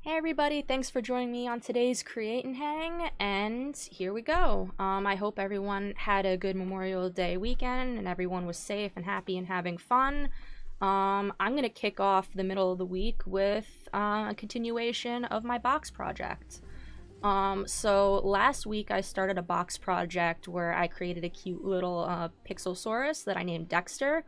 Hey everybody, thanks for joining me on today's Create and Hang, and here we go. I hope everyone had a good Memorial Day weekend and everyone was safe and happy and having fun. I'm gonna kick off the middle of the week with a continuation of my box project. So last week I started a box project where I created a cute little Pixelsaurus that I named Dexter.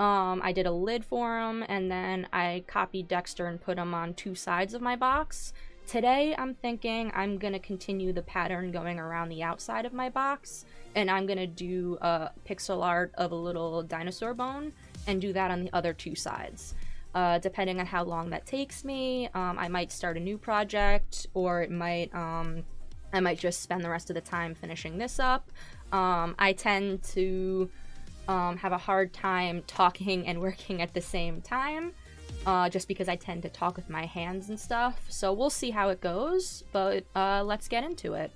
I did a lid for him, and then I copied Dexter and put him on two sides of my box. Today, I'm thinking I'm gonna continue the pattern going around the outside of my box, and I'm gonna do a pixel art of a little dinosaur bone, and do that on the other two sides. Depending on how long that takes me, I might start a new project, or it might, I might just spend the rest of the time finishing this up. I tend to have a hard time talking and working at the same time, just because I tend to talk with my hands and stuff. So we'll see how it goes, but let's get into it.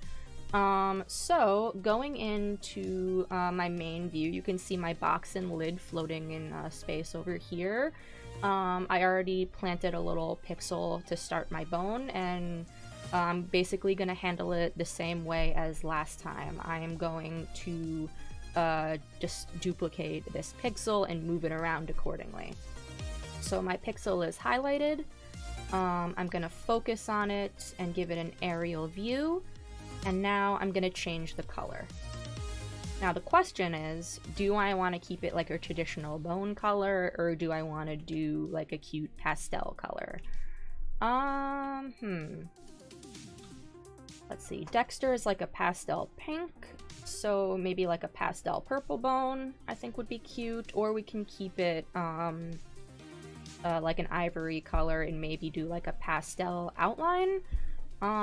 So going into my main view, you can see my box and lid floating in space over here. I already planted a little pixel to start my bone, and I'm basically going to handle it the same way as last time. I am going to just duplicate this pixel and move it around accordingly. So my pixel is highlighted. I'm gonna focus on it and give it an aerial view, and now I'm gonna change the color. Now the question is, do I want to keep it like a traditional bone color, or do I want to do like a cute pastel color? Let's see, Dexter is like a pastel pink, so maybe like a pastel purple bone I think would be cute, or we can keep it like an ivory color and maybe do like a pastel outline.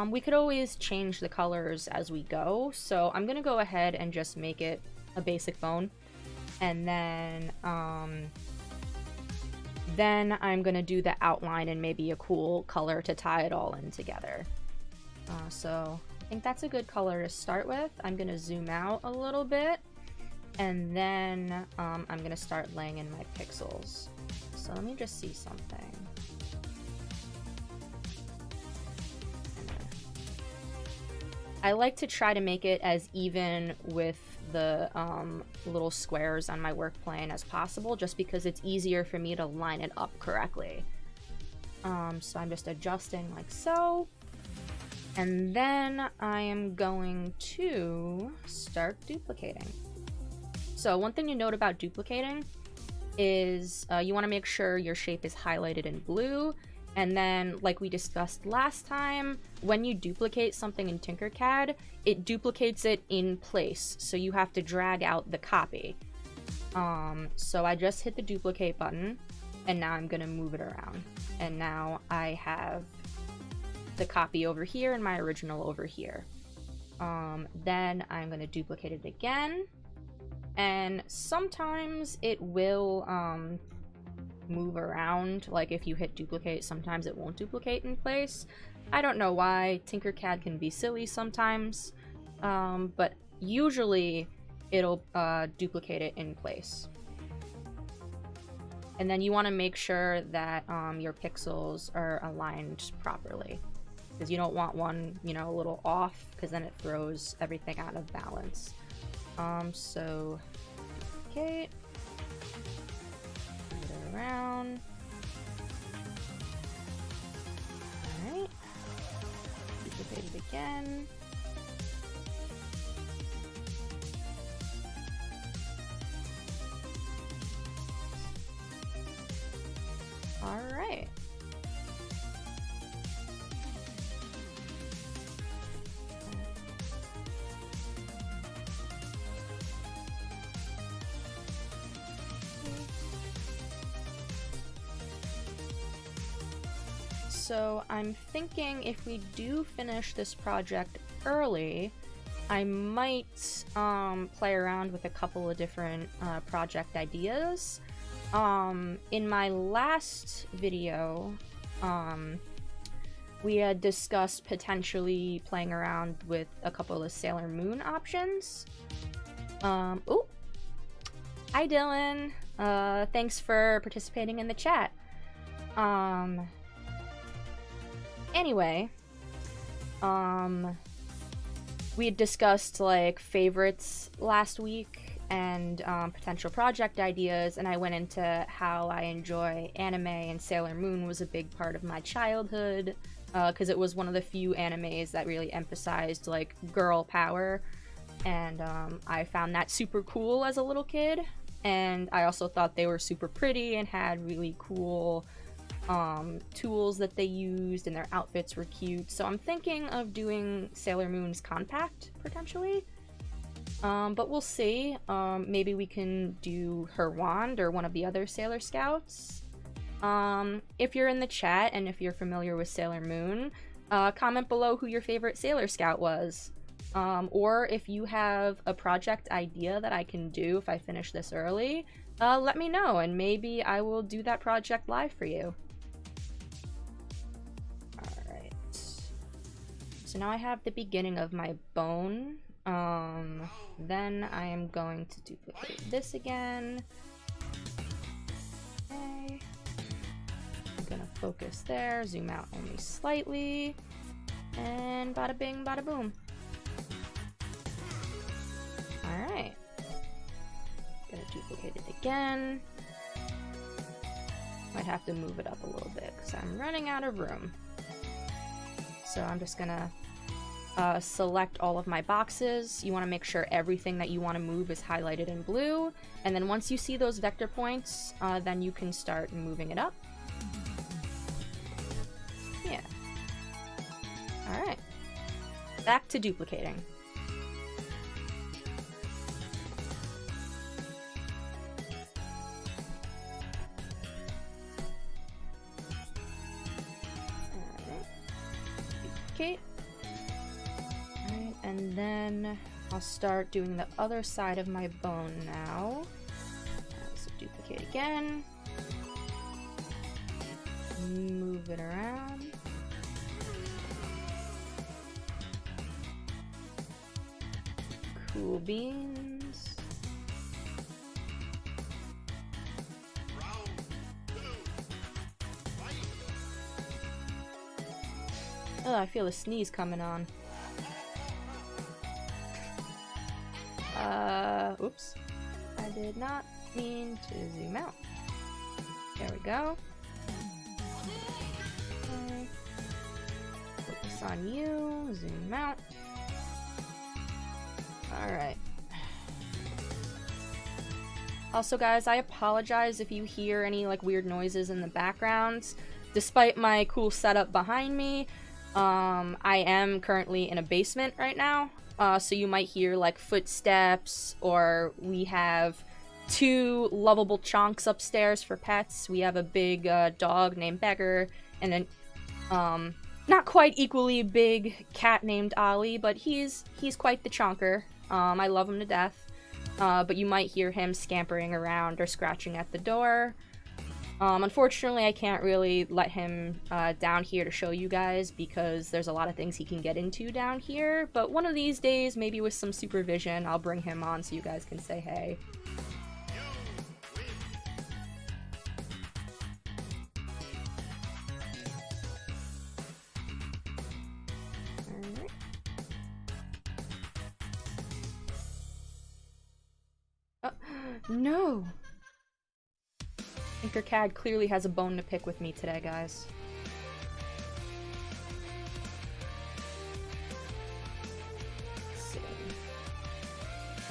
We could always change the colors as we go, so I'm gonna go ahead and just make it a basic bone, and then I'm gonna do the outline and maybe a cool color to tie it all in together. So I think that's a good color to start with. I'm gonna zoom out a little bit, and then I'm gonna start laying in my pixels. So let me just see something. I like to try to make it as even with the little squares on my work plane as possible, just because it's easier for me to line it up correctly. So I'm just adjusting like so. And then I am going to start duplicating. So one thing to note about duplicating is you want to make sure your shape is highlighted in blue. And then, like we discussed last time, when you duplicate something in tinkercad, it duplicates it in place. So you have to drag out the copy. So I just hit the duplicate button, and now I'm going to move it around. And now I have the copy over here and my original over here. Then I'm going to duplicate it again, and sometimes it will move around. Like if you hit duplicate, sometimes it won't duplicate in place. I don't know why. Tinkercad can be silly sometimes, but usually it'll duplicate it in place. And then you want to make sure that your pixels are aligned properly, because you don't want one, you know, a little off, because then it throws everything out of balance. So, okay, move it around. Alright, duplicate it again. Alright. So I'm thinking if we do finish this project early, I might play around with a couple of different project ideas. In my last video, we had discussed potentially playing around with a couple of Sailor Moon options. Oh, hi Dylan. Thanks for participating in the chat. Anyway, we had discussed like favorites last week and potential project ideas, and I went into how I enjoy anime, and Sailor Moon was a big part of my childhood because it was one of the few animes that really emphasized like girl power, and I found that super cool as a little kid. And I also thought they were super pretty and had really cool tools that they used, and their outfits were cute. So I'm thinking of doing Sailor Moon's Compact, potentially. But we'll see. Maybe we can do her wand or one of the other Sailor Scouts. If you're in the chat and if you're familiar with Sailor Moon, comment below who your favorite Sailor Scout was. Or if you have a project idea that I can do if I finish this early, let me know, and maybe I will do that project live for you. Alright. So now I have the beginning of my bone. Then I am going to duplicate this again. Okay. I'm gonna focus there, zoom out only slightly, and bada bing, bada boom. Alright. Gonna duplicate it again. Might have to move it up a little bit because I'm running out of room. So I'm just gonna select all of my boxes. You want to make sure everything that you want to move is highlighted in blue. And then once you see those vector points, then you can start moving it up. Yeah. Alright. Back to duplicating. Duplicate. Alright, and then I'll start doing the other side of my bone now. So duplicate again. Move it around. Cool beans. Oh, I feel a sneeze coming on. Oops. I did not mean to zoom out. There we go. Okay. Focus on you, zoom out. Alright. Also, guys, I apologize if you hear any like weird noises in the background. Despite my cool setup behind me, I am currently in a basement right now, so you might hear like footsteps, or we have 2 lovable chonks upstairs for pets. We have a big dog named Beggar, and then not quite equally big cat named Ollie, but he's quite the chonker. I love him to death, but you might hear him scampering around or scratching at the door. Unfortunately, I can't really let him down here to show you guys because there's a lot of things he can get into down here, but one of these days, maybe with some supervision, I'll bring him on so you guys can say hey. Alright. Oh, no! Tinkercad clearly has a bone to pick with me today, guys. Let's see.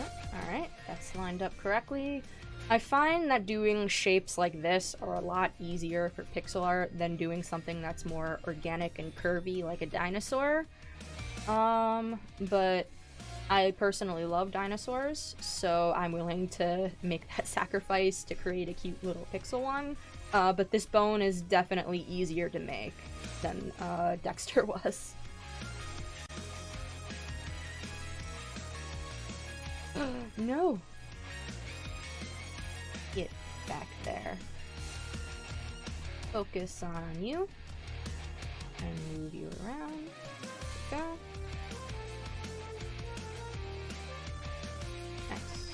Oh, alright, that's lined up correctly. I find that doing shapes like this are a lot easier for pixel art than doing something that's more organic and curvy like a dinosaur. But I personally love dinosaurs, so I'm willing to make that sacrifice to create a cute little pixel one. But this bone is definitely easier to make than Dexter was. No! Get back there. Focus on you. And move you around. Go. Nice.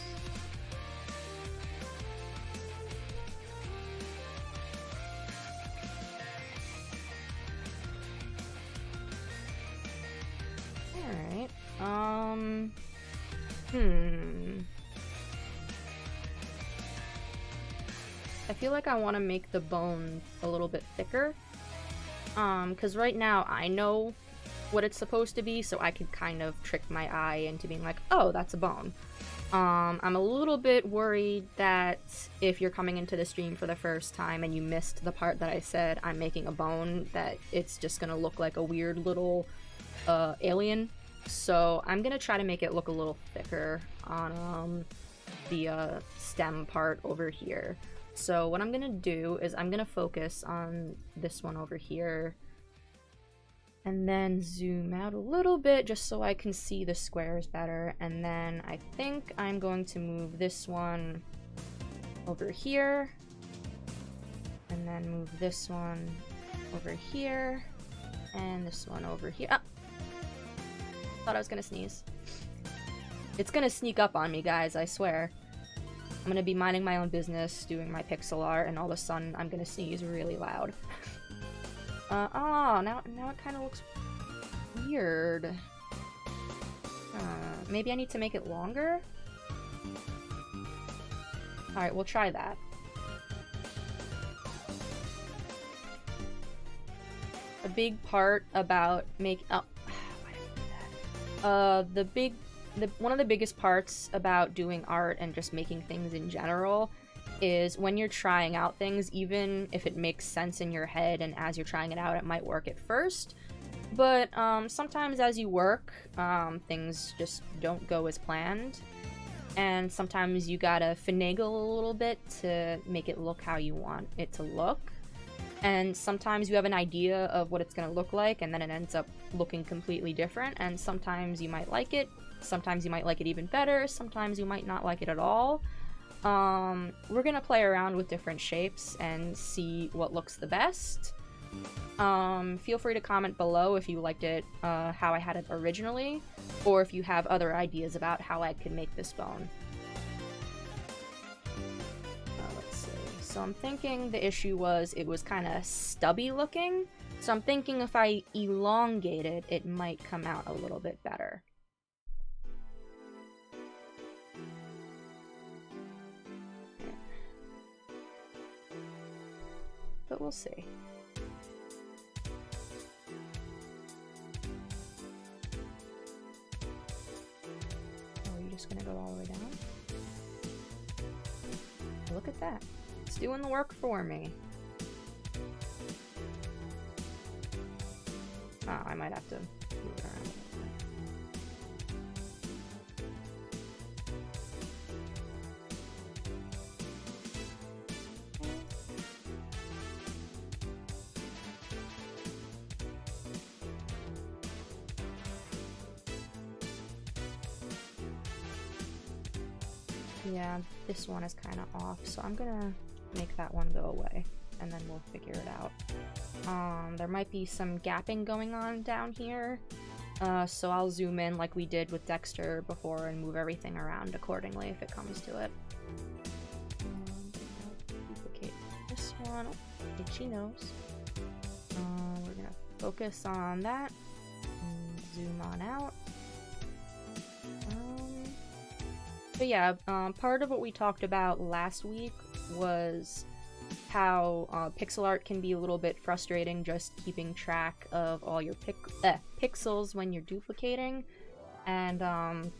I feel like I want to make the bone a little bit thicker. Because right now I know what it's supposed to be, so I can kind of trick my eye into being like, oh, that's a bone. I'm a little bit worried that if you're coming into the stream for the first time and you missed the part that I said I'm making a bone, that it's just gonna look like a weird little alien. So I'm gonna try to make it look a little thicker on the stem part over here. So what I'm gonna do is I'm gonna focus on this one over here and then zoom out a little bit just so I can see the squares better. And then I think I'm going to move this one over here and then move this one over here and this one over here. Ah! Thought I was gonna sneeze. It's gonna sneak up on me, guys, I swear. I'm gonna be minding my own business, doing my pixel art, and all of a sudden I'm gonna sneeze really loud. Oh, now it kind of looks weird. Maybe I need to make it longer? Alright, we'll try that. A big part about one of the biggest parts about doing art and just making things in general is when you're trying out things, even if it makes sense in your head and as you're trying it out, it might work at first. But sometimes as you work, things just don't go as planned. And sometimes you gotta finagle a little bit to make it look how you want it to look. And sometimes you have an idea of what it's gonna look like, and then it ends up looking completely different. And sometimes you might like it, sometimes you might like it even better, sometimes you might not like it at all. We're gonna play around with different shapes and see what looks the best. Feel free to comment below if you liked it how I had it originally, or if you have other ideas about how I could make this bone. Let's see. So I'm thinking the issue was it was kind of stubby looking, so I'm thinking if I elongate it, it might come out a little bit better. But we'll see. Oh, are you just gonna go all the way down? Look at that. It's doing the work for me. Oh, I might have to move it around. Yeah, this one is kind of off, so I'm gonna make that one go away, and then we'll figure it out. There might be some gapping going on down here, so I'll zoom in like we did with Dexter before and move everything around accordingly if it comes to it. Duplicate this one. Oh, itchy nose. We're gonna focus on that, and zoom on out. But yeah, part of what we talked about last week was how pixel art can be a little bit frustrating, just keeping track of all your pixels when you're duplicating, and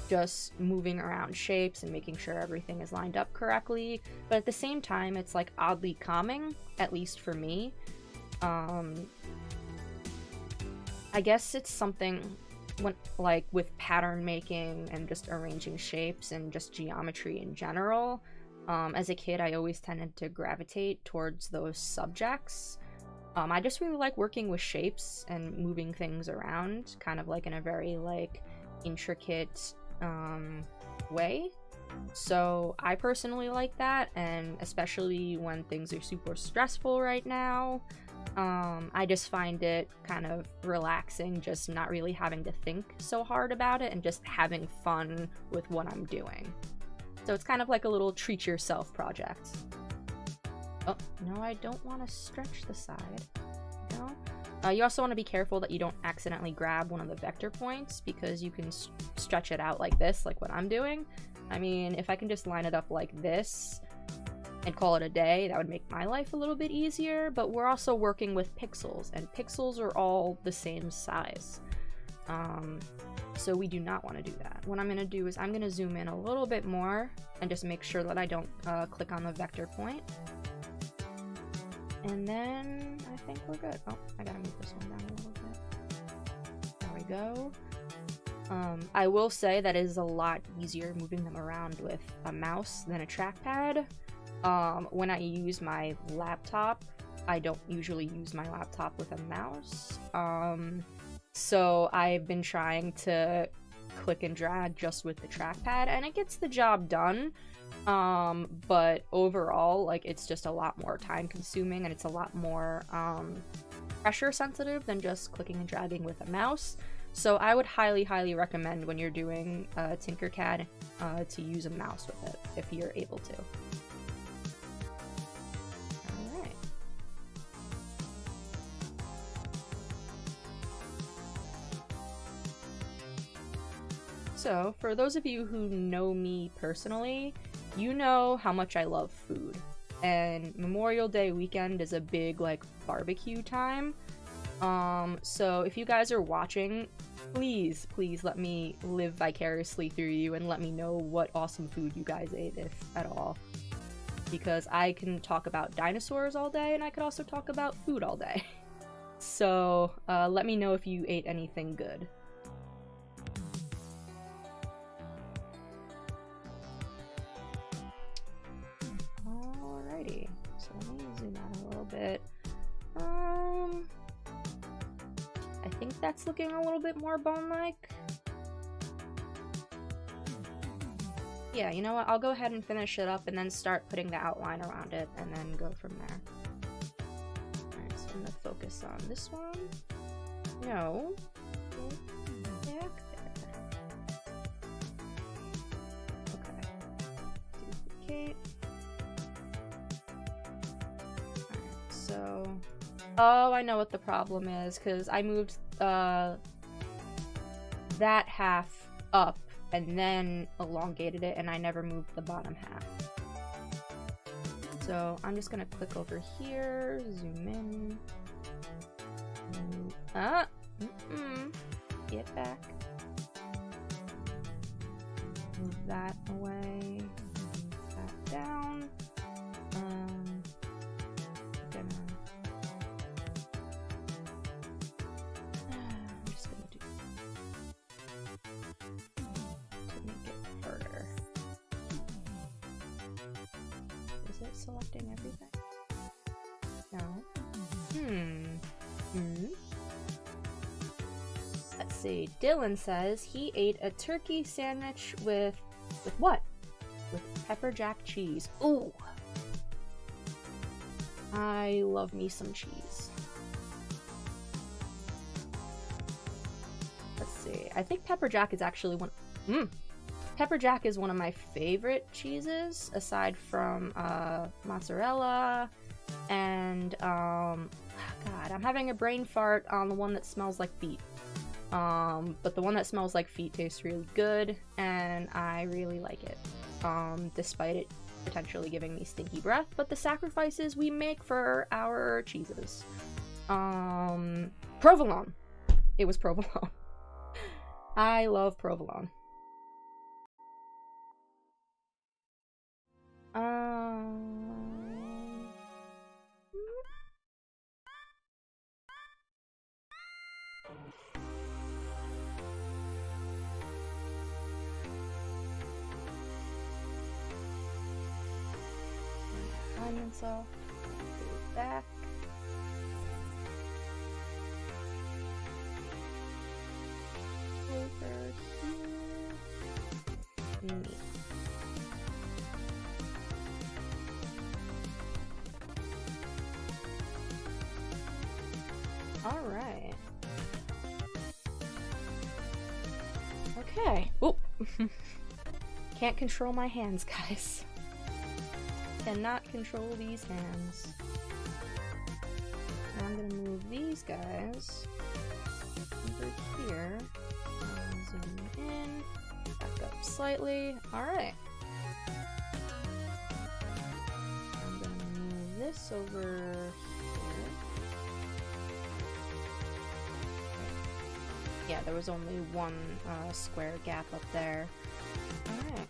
just moving around shapes and making sure everything is lined up correctly. But at the same time, it's like oddly calming, at least for me. I guess it's something like with pattern making and just arranging shapes and just geometry in general. As a kid, I always tended to gravitate towards those subjects. I just really like working with shapes and moving things around, kind of like in a very like intricate way. So I personally like that, and especially when things are super stressful right now, I just find it kind of relaxing, just not really having to think so hard about it and just having fun with what I'm doing. So it's kind of like a little treat yourself project. Oh, no, I don't want to stretch the side. No? You also want to be careful that you don't accidentally grab one of the vector points, because you can stretch it out like this, like what I'm doing. I mean, if I can just line it up like this and call it a day, that would make my life a little bit easier, but we're also working with pixels, and pixels are all the same size. So we do not want to do that. What I'm going to do is I'm going to zoom in a little bit more and just make sure that I don't click on the vector point. And then I think we're good. Oh, I gotta move this one down a little bit. There we go. I will say that it is a lot easier moving them around with a mouse than a trackpad. When I use my laptop, I don't usually use my laptop with a mouse. So I've been trying to click and drag just with the trackpad, and it gets the job done. But overall, like, it's just a lot more time consuming, and it's a lot more pressure sensitive than just clicking and dragging with a mouse. So I would highly recommend when you're doing tinkercad to use a mouse with it if you're able to. Alright. So for those of you who know me personally, you know how much I love food, and Memorial Day weekend is a big, like, barbecue time. So if you guys are watching, please let me live vicariously through you and let me know what awesome food you guys ate, if at all. Because I can talk about dinosaurs all day, and I could also talk about food all day. So let me know if you ate anything good. So let me zoom out a little bit. I think that's looking a little bit more bone-like. Yeah, you know what? I'll go ahead and finish it up and then start putting the outline around it and then go from there. Alright, so I'm gonna focus on this one. No. Back there. Okay. Duplicate. So, oh, I know what the problem is, because I moved that half up and then elongated it, and I never moved the bottom half. So I'm just gonna click over here, zoom in. Get back. Move that away, move that down. I'm just gonna do to make it harder. Is it selecting everything? No. Let's see. Dylan says he ate a turkey sandwich with what? With pepper jack cheese. Ooh. I love me some cheese. Let's see. I think pepper jack is actually pepper jack is one of my favorite cheeses, aside from mozzarella and God, I'm having a brain fart on the one that smells like feet. But the one that smells like feet tastes really good, and I really like it. Despite it potentially giving me stinky breath, but the sacrifices we make for our cheeses. Provolone. It was provolone. I love provolone. Alignments off. Go back. Over here. Neat. All right. Okay. Oh. Can't control my hands, guys. Cannot control these hands. Now I'm gonna move these guys over here. Zoom in, back up slightly. Alright. I'm gonna move this over here. Yeah, there was only one square gap up there. Alright.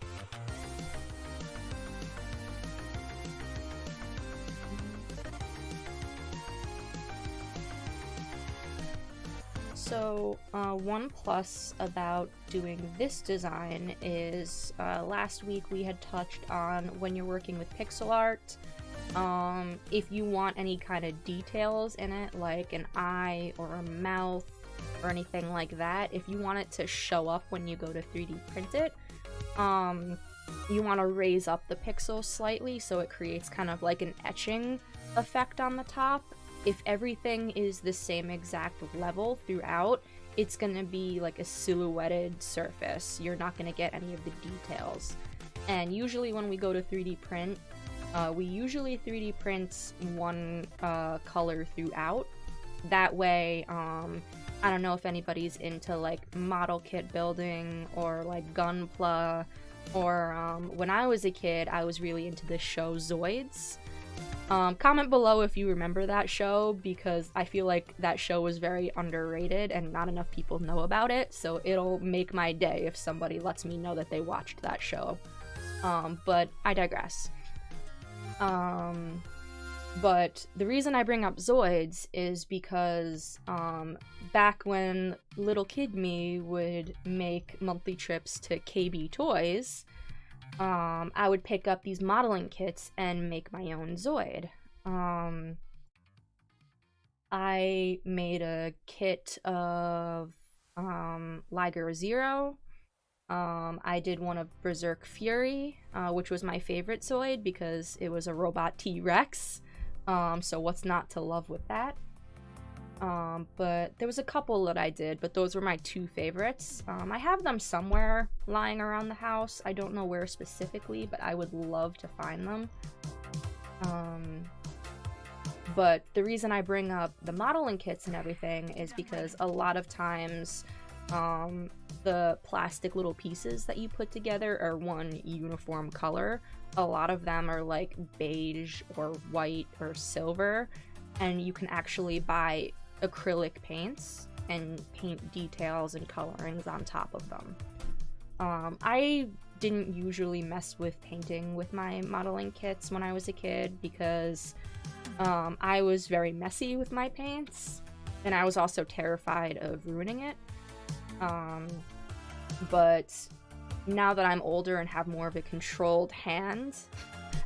So, one plus about doing this design is, last week we had touched on when you're working with pixel art, if you want any kind of details in it, like an eye or a mouth or anything like that, if you want it to show up when you go to 3D print it, you want to raise up the pixels slightly so it creates kind of like an etching effect on the top. If everything is the same exact level throughout, it's going to be like a silhouetted surface. You're not going to get any of the details. And usually when we go to 3D print, we usually 3D print one color throughout. That way, I don't know if anybody's into like model kit building or like Gunpla, or when I was a kid, I was really into the show Zoids. Comment below if you remember that show, because I feel like that show was very underrated and not enough people know about it, so it'll make my day if somebody lets me know that they watched that show. But I digress. But the reason I bring up Zoids is because, back when little kid me would make monthly trips to KB Toys, I would pick up these modeling kits and make my own Zoid. I made a kit of Liger Zero. I did one of Berserk Fury, which was my favorite Zoid because it was a robot T-Rex. So what's not to love with that? But there was a couple that I did, but those were my two favorites. I have them somewhere lying around the house. I don't know where specifically, but I would love to find them. But the reason I bring up the modeling kits and everything is because a lot of times, the plastic little pieces that you put together are one uniform color. A lot of them are like beige or white or silver, and you can actually buy acrylic paints and paint details and colorings on top of them. I didn't usually mess with painting with my modeling kits when I was a kid because I was very messy with my paints, and I was also terrified of ruining it. But now that I'm older and have more of a controlled hand,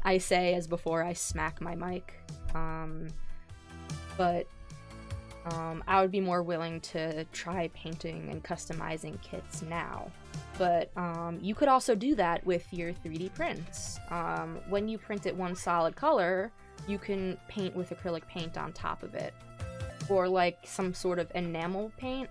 I say as before I smack my mic. But I would be more willing to try painting and customizing kits now. But you could also do that with your 3D prints. When you print it one solid color, you can paint with acrylic paint on top of it. Or like some sort of enamel paint.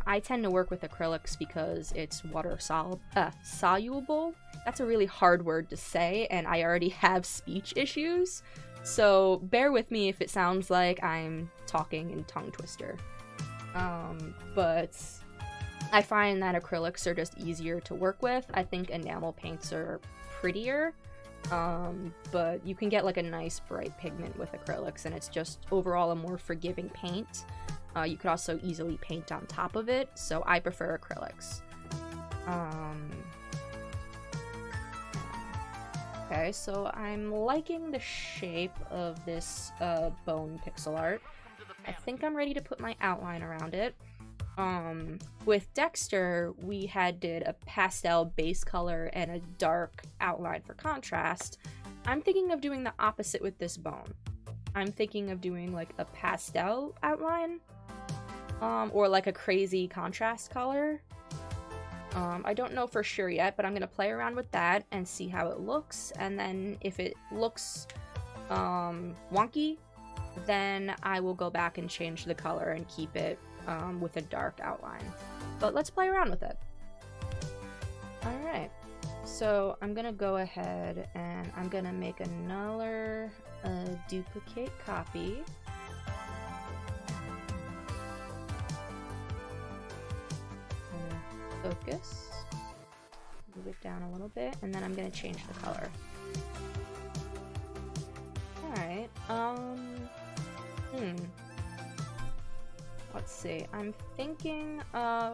I tend to work with acrylics because it's water soluble. That's a really hard word to say, and I already have speech issues. So bear with me if it sounds like I'm talking in tongue twister. But I find that acrylics are just easier to work with. I think enamel paints are prettier. But you can get like a nice bright pigment with acrylics, and it's just overall a more forgiving paint. You could also easily paint on top of it, so I prefer acrylics. Okay, so I'm liking the shape of this bone pixel art. I think I'm ready to put my outline around it. With Dexter, we did a pastel base color and a dark outline for contrast. I'm thinking of doing the opposite with this bone. I'm thinking of doing like a pastel outline, or like a crazy contrast color. I don't know for sure yet, but I'm gonna play around with that and see how it looks, and then if it looks wonky, then I will go back and change the color and keep it with a dark outline. But let's play around with it. Alright, so I'm gonna go ahead and I'm gonna make another duplicate copy. focus. Move it down a little bit, and then I'm gonna change the color. Alright, let's see. I'm thinking of...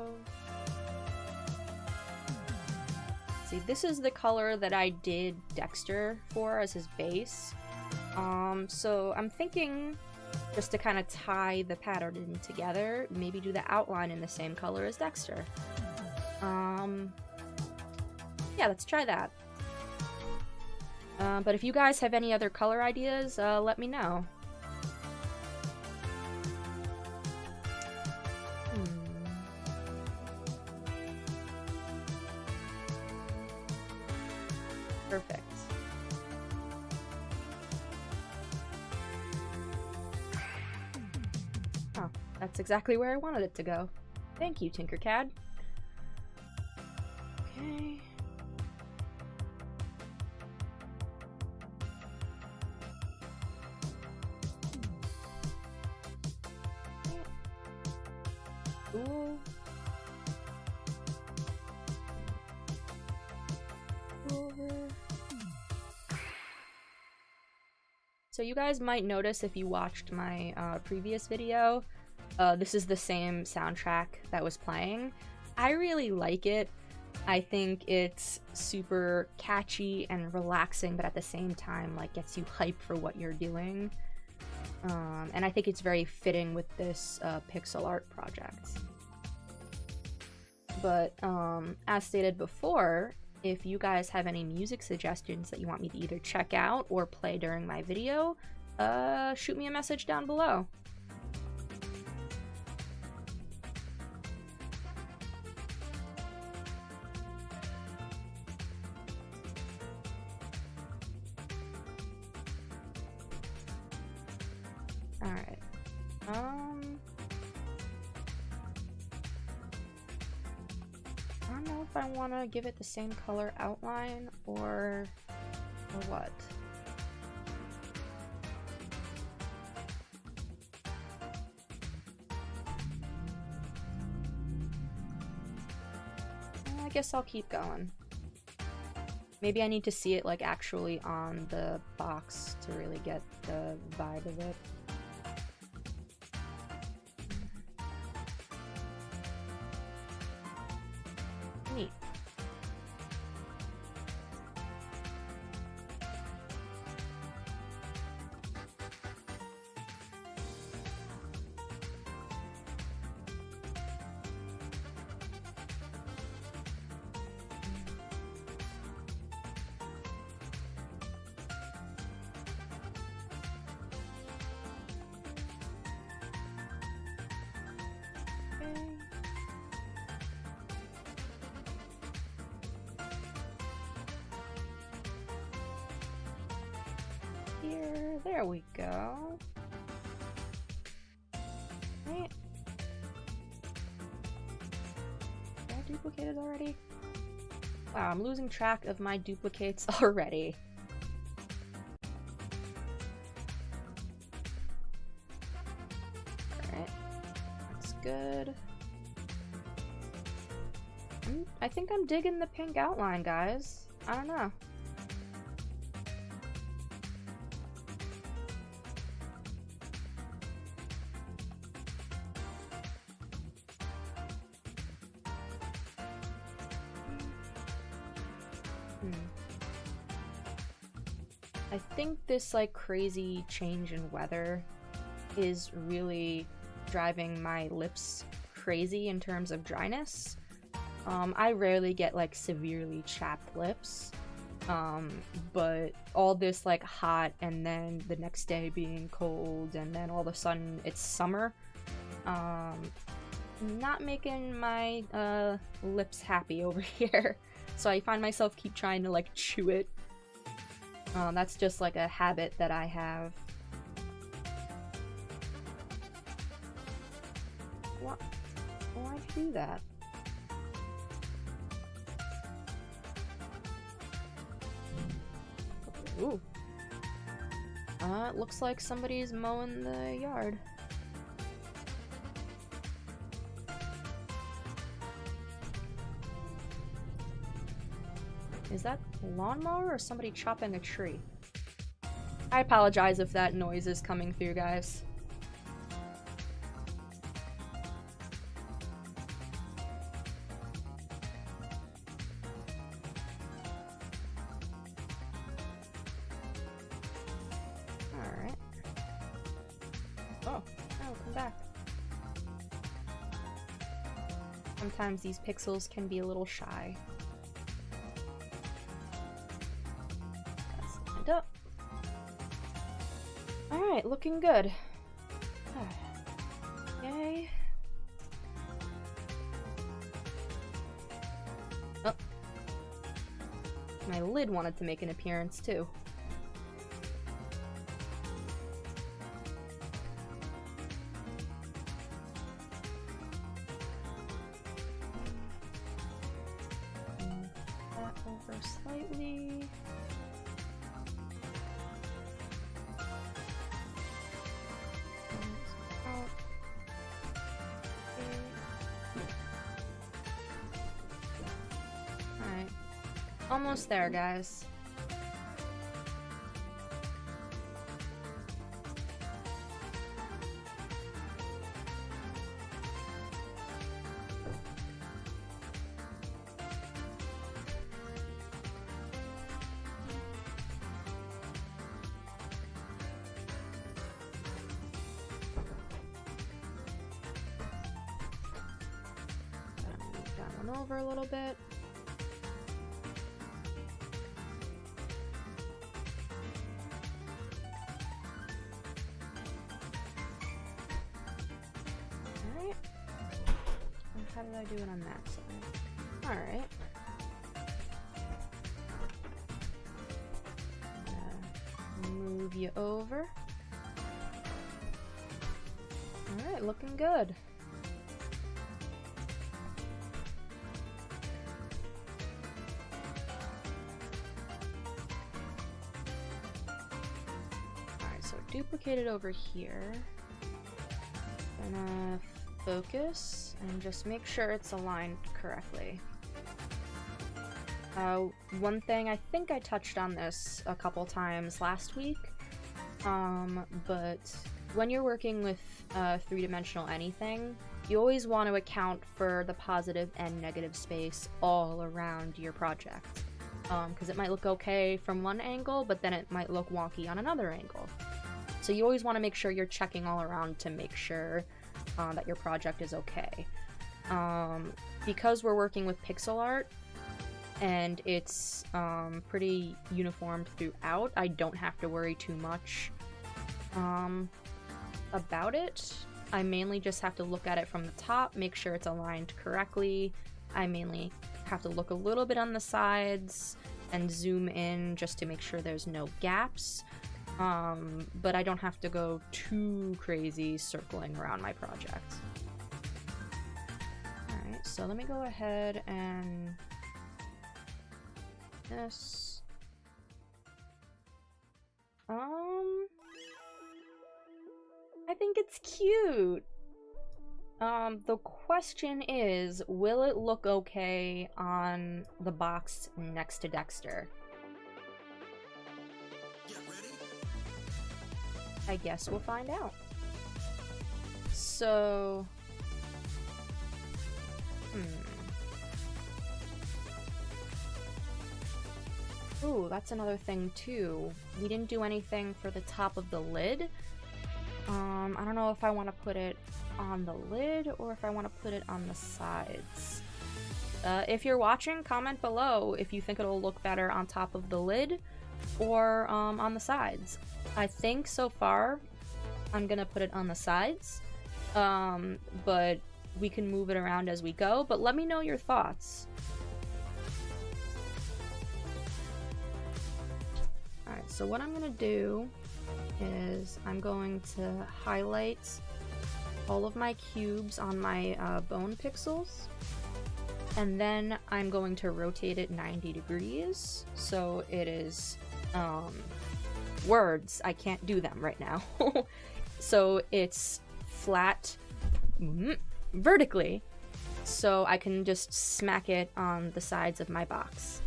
Let's see, this is the color that I did Dexter for as his base. So I'm thinking, just to kind of tie the pattern in together, maybe do the outline in the same color as Dexter. Yeah, let's try that. But if you guys have any other color ideas, let me know. Perfect. Oh, that's exactly where I wanted it to go. Thank you, tinkercad. Okay. Ooh. Over. So you guys might notice if you watched my previous video, this is the same soundtrack that was playing. I really like it. I think it's super catchy and relaxing, but at the same time, like, gets you hyped for what you're doing. And I think it's very fitting with this pixel art project. But as stated before, if you guys have any music suggestions that you want me to either check out or play during my video, shoot me a message down below. Alright. I don't know if I want to give it the same color outline or what. I guess I'll keep going. Maybe I need to see it like actually on the box to really get the vibe of it. Neat. Here, there we go. Right. Did I duplicate it already? Wow, I'm losing track of my duplicates already. Alright, that's good. I think I'm digging the pink outline, guys. I don't know. I think this like crazy change in weather is really driving my lips crazy in terms of dryness. I rarely get like severely chapped lips, but all this like hot and then the next day being cold and then all of a sudden it's summer, not making my lips happy over here. So I find myself keep trying to like chew it. That's just like a habit that I have. What? Why'd you do that? Ooh. It looks like somebody's mowing the yard. Is that a lawnmower or somebody chopping a tree? I apologize if that noise is coming through, guys. Alright. Oh, come back. Sometimes these pixels can be a little shy. Let's stand up. Alright, looking good. Yay. Oh. My lid wanted to make an appearance too. That over slightly. Alright. Almost there, guys. Over a little bit. Alright. How did I do it on that side? Alright. Move you over. Alright, looking good. Duplicate it over here. Gonna focus and just make sure it's aligned correctly. One thing, I think I touched on this a couple times last week, but when you're working with three-dimensional anything, you always want to account for the positive and negative space all around your project. Because it might look okay from one angle, but then it might look wonky on another angle. So you always want to make sure you're checking all around to make sure that your project is okay. Because we're working with pixel art and it's pretty uniform throughout, I don't have to worry too much about it. I mainly just have to look at it from the top, make sure it's aligned correctly. I mainly have to look a little bit on the sides and zoom in just to make sure there's no gaps. But I don't have to go too crazy circling around my project. Alright, so let me go ahead and this. I think it's cute. The question is, will it look okay on the box next to Dexter? I guess we'll find out. So... Ooh, that's another thing too. We didn't do anything for the top of the lid. I don't know if I want to put it on the lid or if I want to put it on the sides. If you're watching, comment below if you think it'll look better on top of the lid or on the sides. I think so far I'm gonna put it on the sides, but we can move it around as we go, but let me know your thoughts. Alright, so what I'm gonna do is I'm going to highlight all of my cubes on my bone pixels, and then I'm going to rotate it 90 degrees so it is words. I can't do them right now. So it's flat vertically, so I can just smack it on the sides of my box.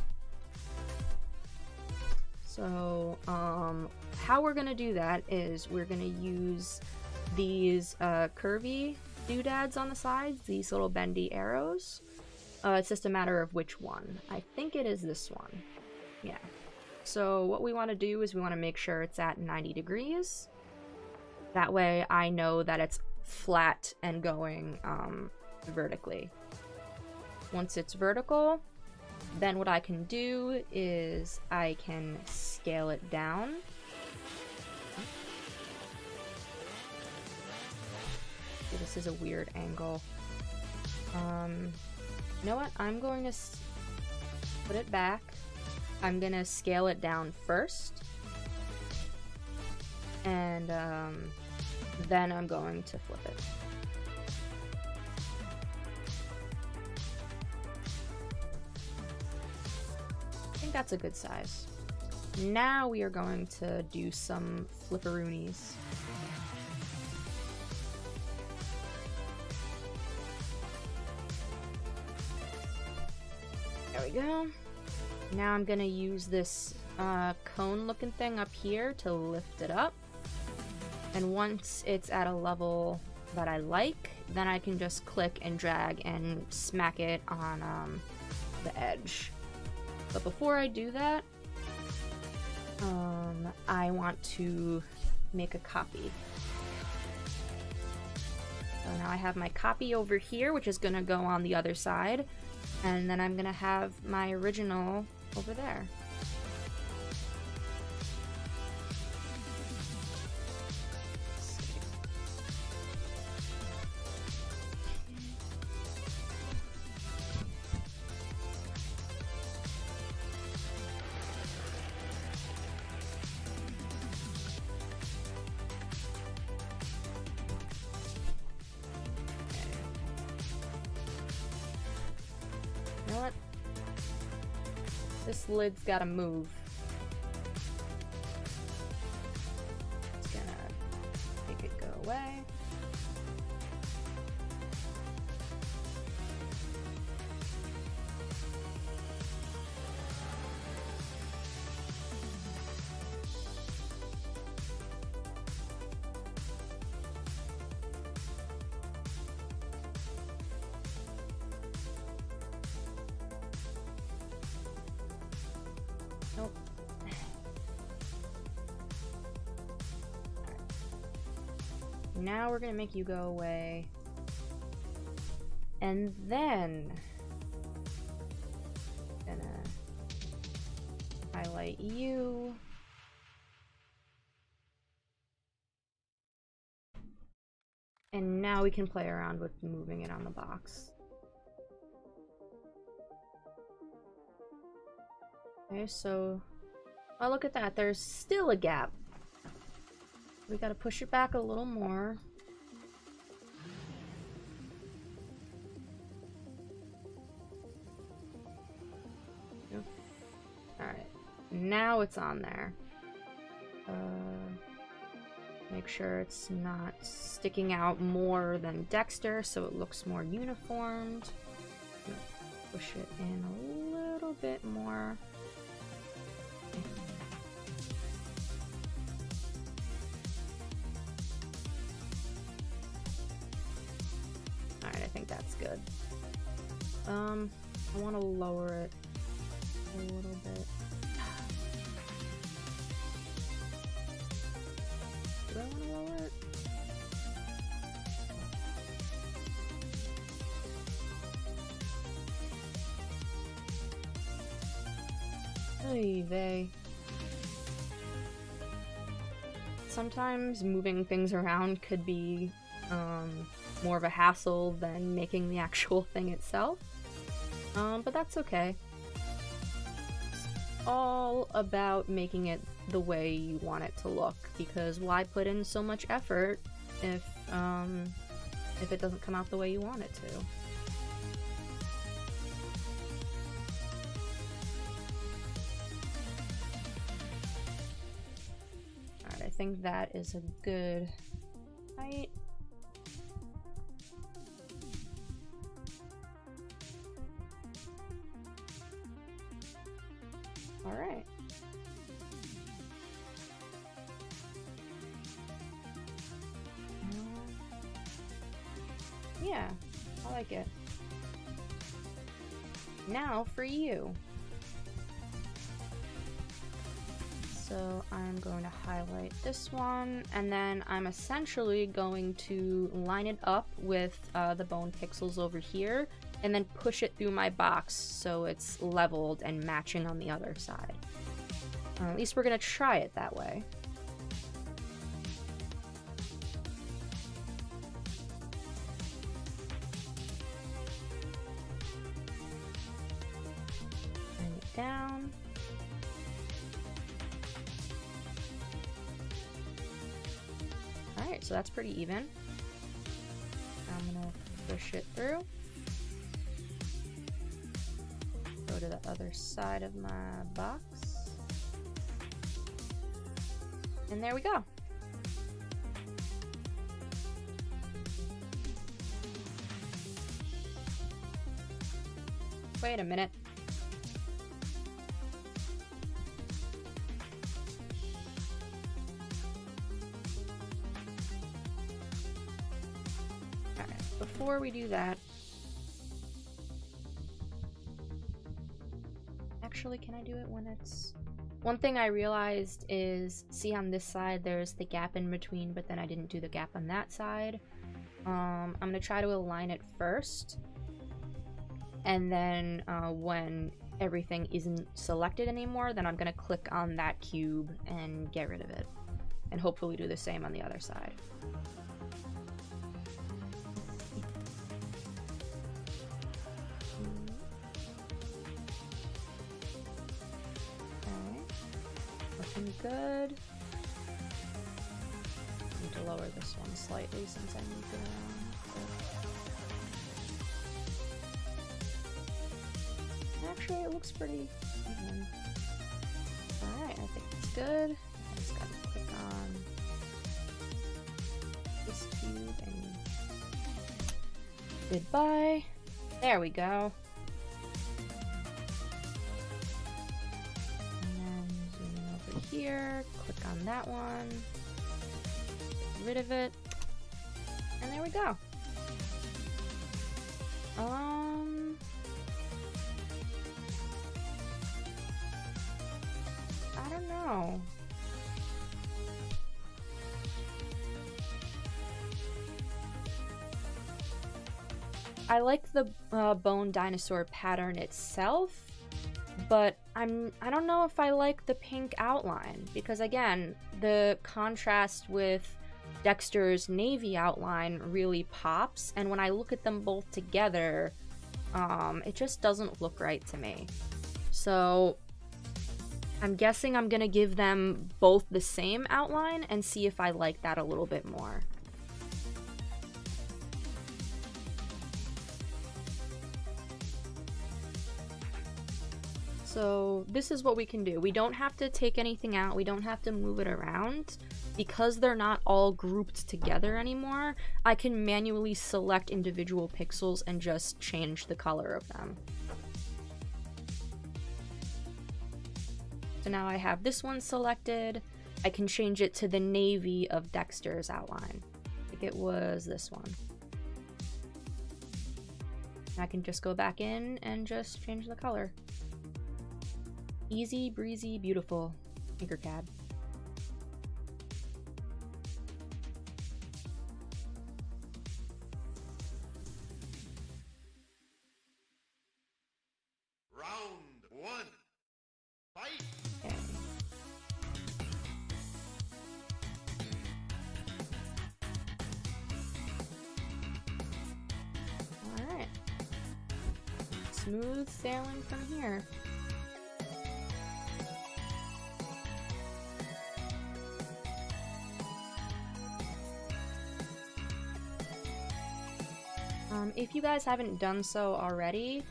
So, how we're gonna do that is we're gonna use these curvy doodads on the sides, these little bendy arrows. It's just a matter of which one. I think it is this one. Yeah. So what we want to do is we want to make sure it's at 90 degrees. That way I know that it's flat and going vertically. Once it's vertical, then what I can do is I can scale it down. Okay, this is a weird angle. You know what? I'm going to put it back. I'm gonna scale it down first. And then I'm going to flip it. I think that's a good size. Now we are going to do some flipperoonies. There we go. Now I'm gonna use this cone looking thing up here to lift it up. And once it's at a level that I like, then I can just click and drag and smack it on the edge. But before I do that, I want to make a copy. So now I have my copy over here, which is gonna go on the other side. And then I'm gonna have my original over there. You know what? This lid's gotta move. It's gonna make it go away. Nope. Now we're gonna make you go away. And then gonna highlight you. And now we can play around with moving it on the box. Okay, so, oh, look at that. There's still a gap. We gotta push it back a little more. Alright, now it's on there. Make sure it's not sticking out more than Dexter so it looks more uniformed. Push it in a little bit more. Alright, I think that's good. I want to lower it a little bit. Do I want to lower it? Oy vey. Sometimes moving things around could be more of a hassle than making the actual thing itself. But that's okay. It's all about making it the way you want it to look, because why put in so much effort if it doesn't come out the way you want it to? Alright, I think that is a good height. Alright. Yeah, I like it. Now for you. So I'm going to highlight this one, and then I'm essentially going to line it up with the bone pixels over here, and then push it through my box so it's leveled and matching on the other side. At least we're going to try it that way. Bring it down. Alright, so that's pretty even. I'm gonna push it through. Go to the other side of my box. And there we go. Wait a minute. Before we do that, actually, can I do it when it's... One thing I realized is, see on this side there's the gap in between, but then I didn't do the gap on that side. I'm gonna try to align it first, and then when everything isn't selected anymore, then I'm gonna click on that cube and get rid of it, and hopefully do the same on the other side. Good. I need to lower this one slightly since I moved it around. Actually, it looks pretty even. Alright, I think it's good. I just gotta click on this cube and goodbye. There we go. Here, click on that one, get rid of it, and there we go. I don't know. I like the bone dinosaur pattern itself, but I don't know if I like the pink outline, because again, the contrast with Dexter's navy outline really pops, and when I look at them both together, it just doesn't look right to me. So I'm guessing I'm gonna give them both the same outline and see if I like that a little bit more. So this is what we can do. We don't have to take anything out. We don't have to move it around. Because they're not all grouped together anymore, I can manually select individual pixels and just change the color of them. So now I have this one selected. I can change it to the navy of Dexter's outline. I think it was this one. I can just go back in and just change the color. Easy, breezy, beautiful. Tinkercad. Round one. Fight! Okay. Alright. Smooth sailing from here. If you guys haven't done so already,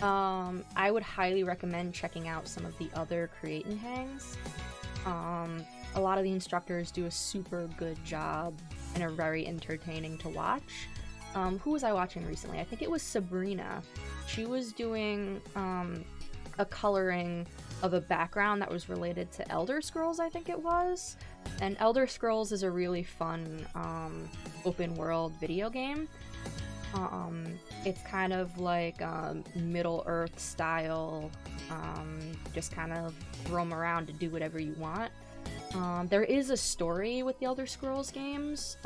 I would highly recommend checking out some of the other create and hangs. A lot of the instructors do a super good job and are very entertaining to watch. Who was I watching recently? I think it was Sabrina. She was doing a coloring of a background that was related to Elder Scrolls, I think it was. And Elder Scrolls is a really fun open world video game. It's kind of like Middle Earth style, just kind of roam around to do whatever you want. There is a story with the Elder Scrolls games,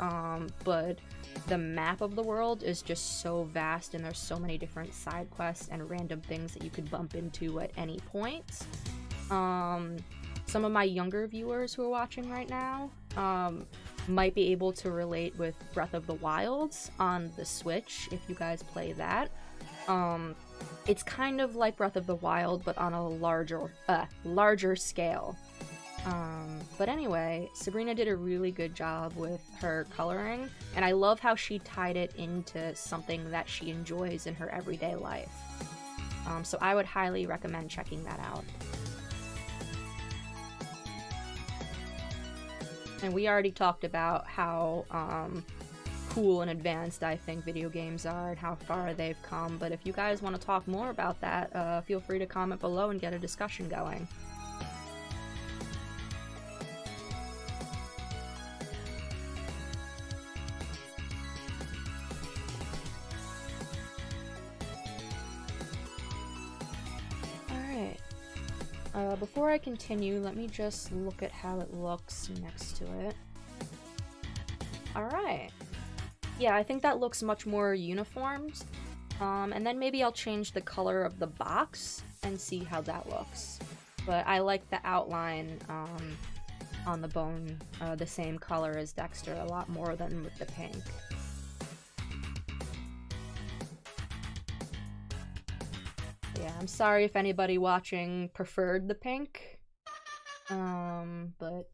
but the map of the world is just so vast and there's so many different side quests and random things that you could bump into at any point. Some of my younger viewers who are watching right now might be able to relate with Breath of the Wild on the Switch, if you guys play that. It's kind of like Breath of the Wild, but on a larger scale. But anyway, Sabrina did a really good job with her coloring, and I love how she tied it into something that she enjoys in her everyday life. So I would highly recommend checking that out. And we already talked about how cool and advanced I think video games are and how far they've come, but if you guys want to talk more about that, feel free to comment below and get a discussion going. Before I continue, let me just look at how it looks next to it. Alright. Yeah, I think that looks much more uniformed. And then maybe I'll change the color of the box and see how that looks. But I like the outline on the bone the same color as Dexter a lot more than with the pink. Yeah, I'm sorry if anybody watching preferred the pink, but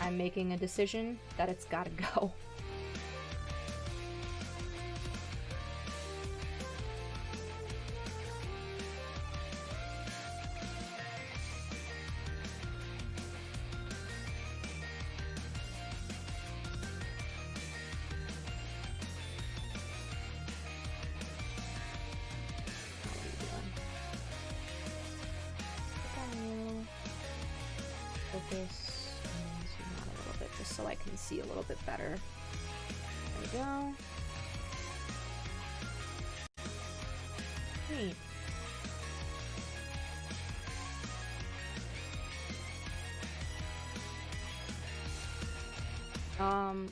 I'm making a decision that it's gotta go. Focus and zoom out a little bit just so I can see a little bit better. There we go. Neat.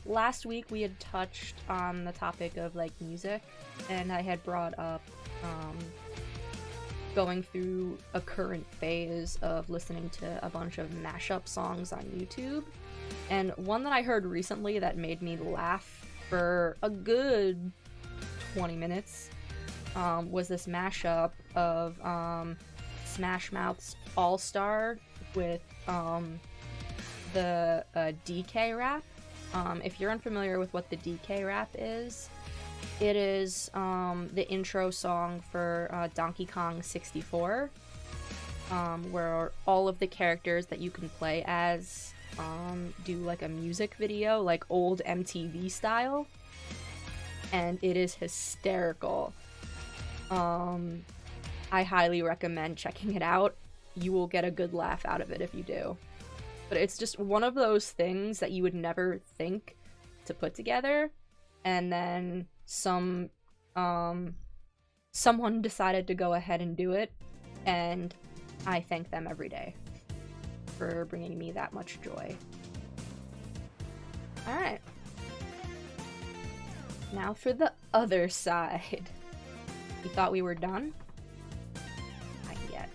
Last week we had touched on the topic of like music, and I had brought up going through a current phase of listening to a bunch of mashup songs on YouTube. And one that I heard recently that made me laugh for a good 20 minutes was this mashup of Smash Mouth's All-Star with the DK rap. If you're unfamiliar with what the DK rap is, it is the intro song for Donkey Kong 64, where all of the characters that you can play as do like a music video, like old MTV style, and it is hysterical. I highly recommend checking it out. You will get a good laugh out of it if you do. But it's just one of those things that you would never think to put together, and then someone decided to go ahead and do it, and I thank them every day for bringing me that much joy. Alright. Now for the other side. You thought we were done? Not yet.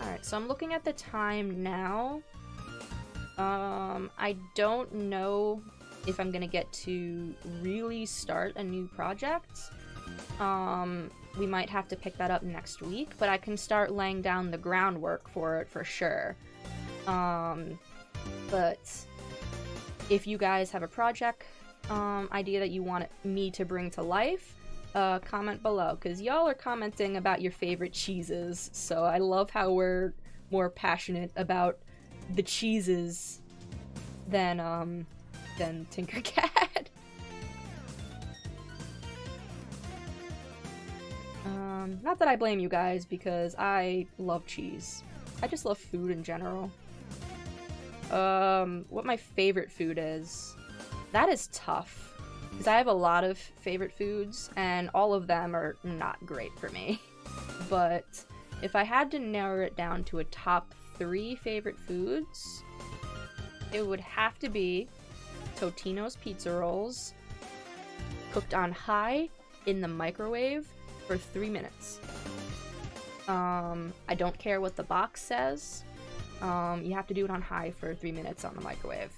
Alright, so I'm looking at the time now. I don't know if I'm gonna get to really start a new project. We might have to pick that up next week, but I can start laying down the groundwork for it for sure. But if you guys have a project idea that you want me to bring to life, comment below, because y'all are commenting about your favorite cheeses, so I love how we're more passionate about the cheeses than tinkercad. Not that I blame you guys, because I love cheese. I just love food in general. What my favorite food is. That is tough. Because I have a lot of favorite foods, and all of them are not great for me. But if I had to narrow it down to a top 3 favorite foods, it would have to be Totino's pizza rolls, cooked on high in the microwave for 3 minutes. I don't care what the box says. You have to do it on high for 3 minutes on the microwave.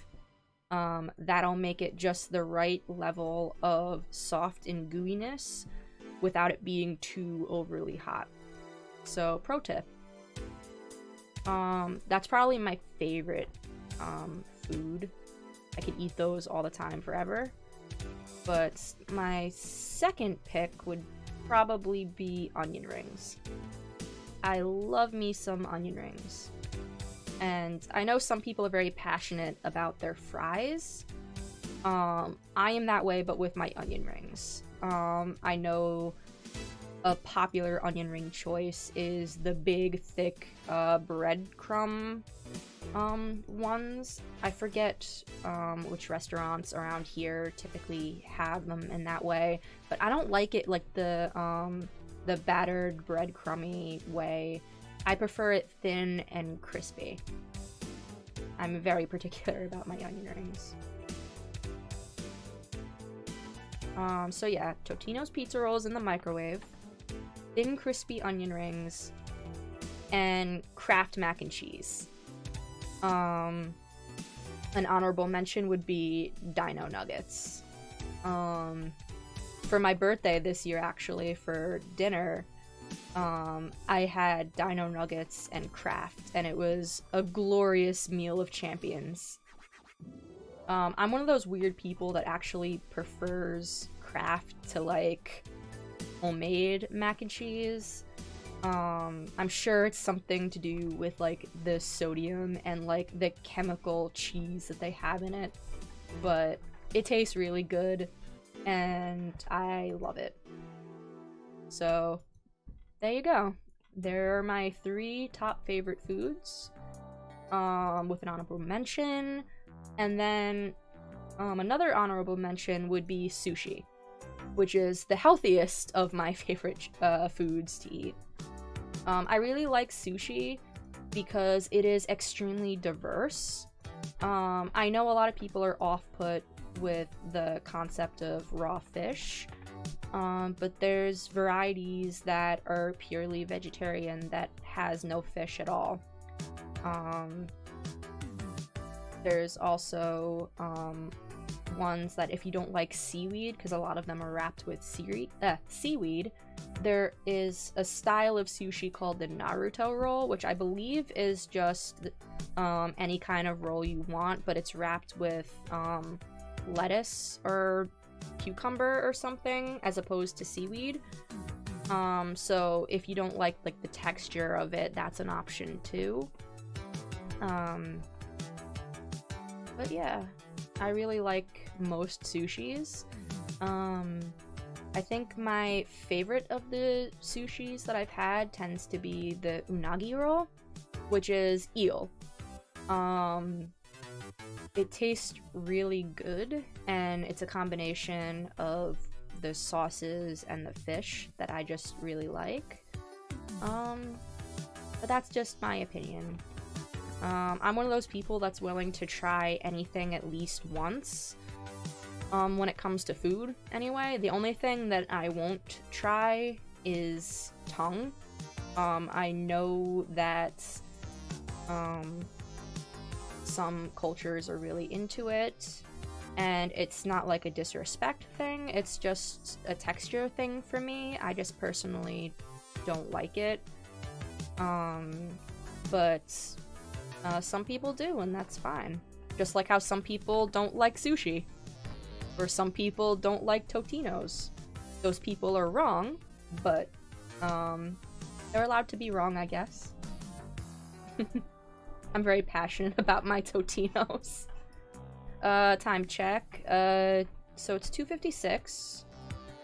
That'll make it just the right level of soft and gooiness without it being too overly hot. So, pro tip. That's probably my favorite food. I could eat those all the time forever. But my second pick would probably be onion rings. I love me some onion rings. And I know some people are very passionate about their fries. I am that way, but with my onion rings. I know a popular onion ring choice is the big, thick breadcrumb ones. I forget which restaurants around here typically have them in that way, but I don't like it like the battered breadcrumby way. I prefer it thin and crispy. I'm very particular about my onion rings. So yeah, Totino's pizza rolls in the microwave, thin crispy onion rings, and Kraft mac and cheese. An honorable mention would be Dino nuggets. For my birthday this year, actually, for dinner, I had Dino nuggets and Kraft, and it was a glorious meal of champions. I'm one of those weird people that actually prefers Kraft to, like, homemade mac and cheese. I'm sure it's something to do with, like, the sodium and, like, the chemical cheese that they have in it, but it tastes really good, and I love it. So, there you go. There are my 3 top favorite foods, with an honorable mention, and then another honorable mention would be sushi, which is the healthiest of my favorite foods to eat. I really like sushi because it is extremely diverse. I know a lot of people are off-put with the concept of raw fish, but there's varieties that are purely vegetarian that has no fish at all. There's also ones that if you don't like seaweed, because a lot of them are wrapped with seaweed, there is a style of sushi called the Naruto roll, which I believe is just any kind of roll you want, but it's wrapped with lettuce or cucumber or something as opposed to seaweed. So if you don't like the texture of it, that's an option too. But yeah, I really like most sushis. I think my favorite of the sushis that I've had tends to be the unagi roll, which is eel. It tastes really good, and it's a combination of the sauces and the fish that I just really like. But that's just my opinion. I'm one of those people that's willing to try anything at least once. When it comes to food, anyway. The only thing that I won't try is tongue. I know that some cultures are really into it, and it's not like a disrespect thing, it's just a texture thing for me. I just personally don't like it. But some people do, and that's fine. Just like how some people don't like sushi. Or some people don't like Totino's. Those people are wrong, but they're allowed to be wrong, I guess. I'm very passionate about my Totino's. Time check. So it's 2:56.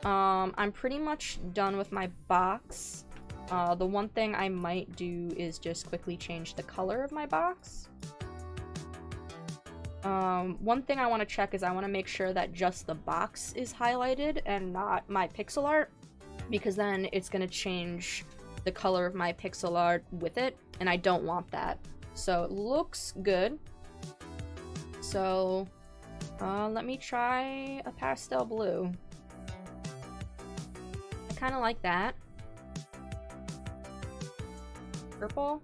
I'm pretty much done with my box. The one thing I might do is just quickly change the color of my box. One thing I want to check is I want to make sure that just the box is highlighted and not my pixel art, because then it's going to change the color of my pixel art with it, and I don't want that. So it looks good. So let me try a pastel blue. I kind of like that. Purple.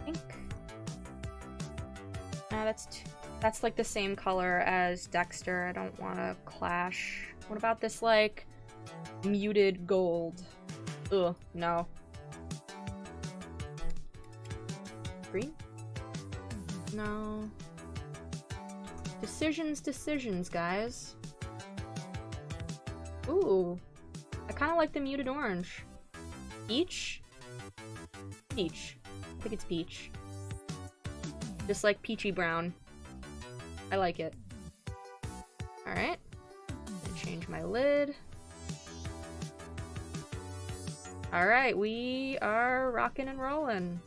Pink. That's like the same color as Dexter. I don't want to clash. What about this like muted gold? Ugh, no. Green? No. Decisions, guys. Ooh. I kind of like the muted orange. Peach? Peach. I think it's peach. Just like peachy brown. I like it. Alright. Change my lid. Alright, we are rocking and rolling.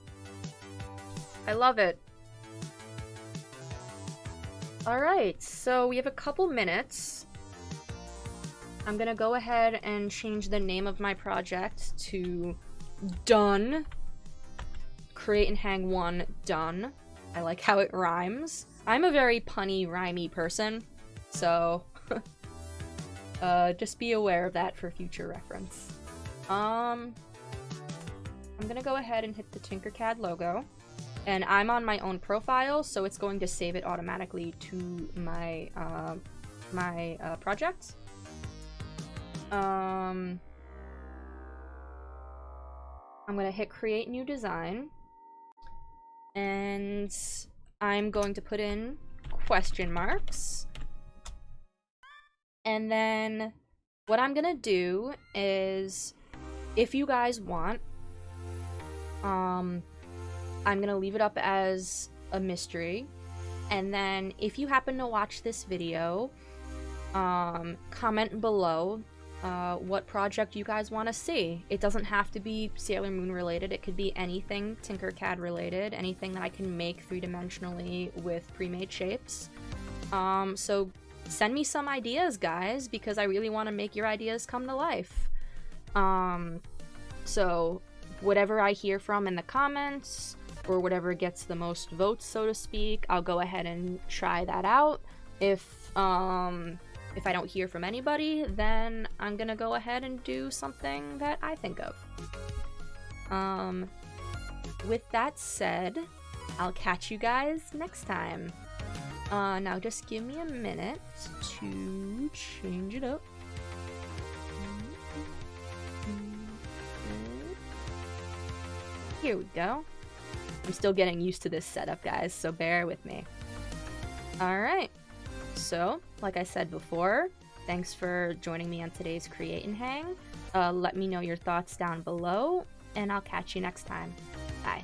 I love it. Alright, so we have a couple minutes. I'm gonna go ahead and change the name of my project to Done. Create and Hang 1 Done. I like how it rhymes. I'm a very punny, rhymey person, so just be aware of that for future reference. I'm gonna go ahead and hit the tinkercad logo, and I'm on my own profile, so it's going to save it automatically to my project. I'm gonna hit create new design, and I'm going to put in question marks. And then what I'm gonna do is, if you guys want, I'm gonna leave it up as a mystery. And then if you happen to watch this video, comment below what project you guys want to see. It doesn't have to be Sailor Moon related. It could be anything Tinkercad related, anything that I can make three-dimensionally with pre-made shapes. So send me some ideas, guys, because I really want to make your ideas come to life. So whatever I hear from in the comments, or whatever gets the most votes, so to speak, I'll go ahead and try that out. If I don't hear from anybody, then I'm gonna go ahead and do something that I think of. With that said, I'll catch you guys next time. Now just give me a minute to change it up. Here we go. I'm still getting used to this setup, guys, so bear with me. Alright. So, like I said before, thanks for joining me on today's Create and Hang. Let me know your thoughts down below, and I'll catch you next time. Bye.